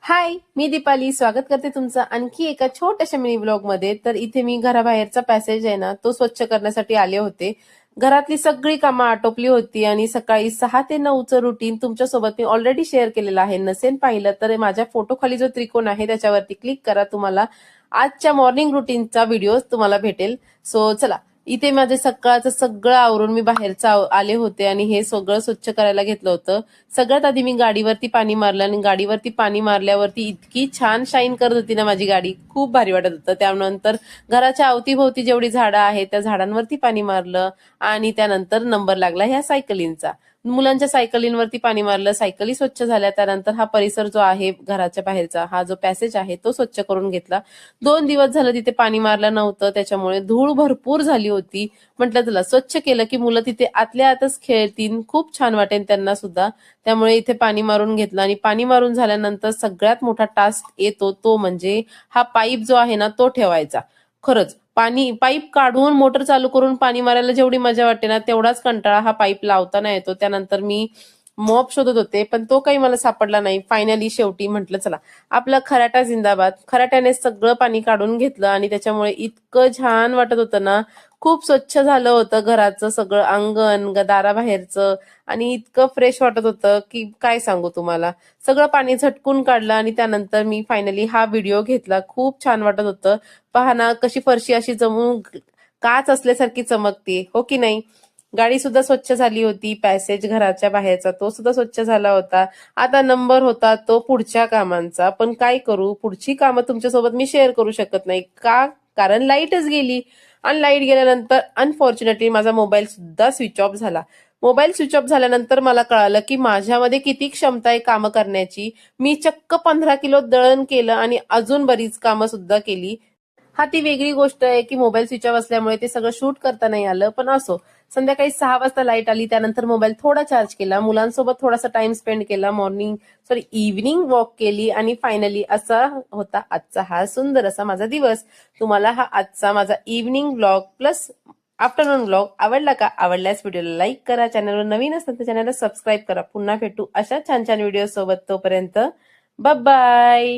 हाय, मी दीपाली स्वागत करते तुमचं आणखी एका छोट्याशा मिनी ब्लॉग मध्ये। तर इथे मी घराबाहेरचा पॅसेज आहे ना तो स्वच्छ करण्यासाठी आले होते। घरातली सगळी कामं आटोपली होती आणि सकाळी 6 ते 9चं रुटीन तुमच्यासोबत मी ऑलरेडी शेअर केलेलं आहे। नसेल पाहिलं तर माझ्या फोटो खाली जो त्रिकोण आहे त्याच्यावरती क्लिक करा, तुम्हाला आजच्या मॉर्निंग रुटीनचा व्हिडिओ तुम्हाला भेटेल। सो चला, इथे माझे सकाळचं सगळं आवरून मी बाहेरचं आले होते आणि हे सगळं स्वच्छ करायला घेतलं होतं। सगळ्यात आधी मी गाडीवरती पाणी मारलं आणि गाडीवरती पाणी मारल्यावरती इतकी छान शाईन करत होती ना माझी गाडी, खूप भारी वाटत होतं। त्यानंतर घराच्या अवतीभोवती जेवढी झाडं आहेत त्या झाडांवरती पाणी मारलं आणि त्यानंतर नंबर लागला ह्या सायकलींचा। मुलांच्या सायकलींवरती पाणी मारलं, सायकली स्वच्छ झाल्या। त्यानंतर हा परिसर जो आहे घराच्या बाहेरचा, हा जो पॅसेज आहे तो स्वच्छ करून घेतला। 2 दिवस झालं तिथे पाणी मारलं नव्हतं, त्याच्यामुळे धूळ भरपूर झाली होती। म्हटलं चला स्वच्छ केलं की मुलं तिथे आतल्या आतच खेळतील, खूप छान वाटेल त्यांना सुद्धा। त्यामुळे इथे पाणी मारून घेतलं आणि पाणी मारून झाल्यानंतर सगळ्यात मोठा टास्क येतो तो म्हणजे हा पाईप जो आहे ना तो ठेवायचा। खरंच पाणी पाईप काढून मोटर चालू करून पाणी मारायला जेवढी मजा वाटते ना तेवढाच कंटाळा हा पाईप लावताना येतो। त्यानंतर मी मॉप शोधत होते पण तो काही मला सापडला नाही। फायनली शेवटी म्हटलं चला आपला खराटा जिंदाबाद, खराट्याने सगळं पाणी काढून घेतलं आणि त्याच्यामुळे इतकं छान वाटत होतं ना, खूप स्वच्छ झालं होतं घराचं सगळं अंगण, दाराबाहेरचं आणि इतकं फ्रेश वाटत होतं की काय सांगू तुम्हाला। सगळं पाणी झटकून काढलं आणि त्यानंतर मी फायनली हा व्हिडिओ घेतला। खूप छान वाटत होतं। पहा ना कशी फरशी अशी जमून काच असल्यासारखी चमकते, हो की नाही। गाडी सुद्धा स्वच्छ झाली होती, पॅसेज घराच्या बाहेरचा तो सुद्धा स्वच्छ झाला होता। आता नंबर होता तो पुढच्या कामांचा, पण काय करू, पुढची कामं तुमच्यासोबत मी शेअर करू शकत नाही का, कारण लाईटच गेली। आणि लाईट गेल्यानंतर अनफॉर्च्युनेटली माझा मोबाईल सुद्धा स्विच ऑफ झाला। मोबाईल स्विच ऑफ झाल्यानंतर मला कळालं की माझ्यामध्ये किती क्षमता आहे कामं करण्याची। मी चक्क 15 किलो दळण केलं आणि अजून बरीच कामं सुद्धा केली। हा ती वेगळी गोष्ट आहे की मोबाईल स्विच ऑफ असल्यामुळे ते सगळं शूट करता नाही आलं, पण असो। संध्याकाळी 6 वाजता लाईट आली, त्यानंतर मोबाईल थोडा चार्ज केला, मुलांसोबत थोडासा टाइम स्पेंड केला, इव्हिनिंग वॉक केली आणि फायनली असा होता आजचा हा सुंदर असा माझा दिवस। तुम्हाला हा आजचा माझा evening vlog plus afternoon vlog आवडला का? आवडल्यास व्हिडिओला लाईक करा, चॅनलवर नवीन असेल तर चॅनलला सबस्क्राईब करा। पुन्हा भेटू अशा छान छान व्हिडिओ सोबत, तोपर्यंत बाय बाय।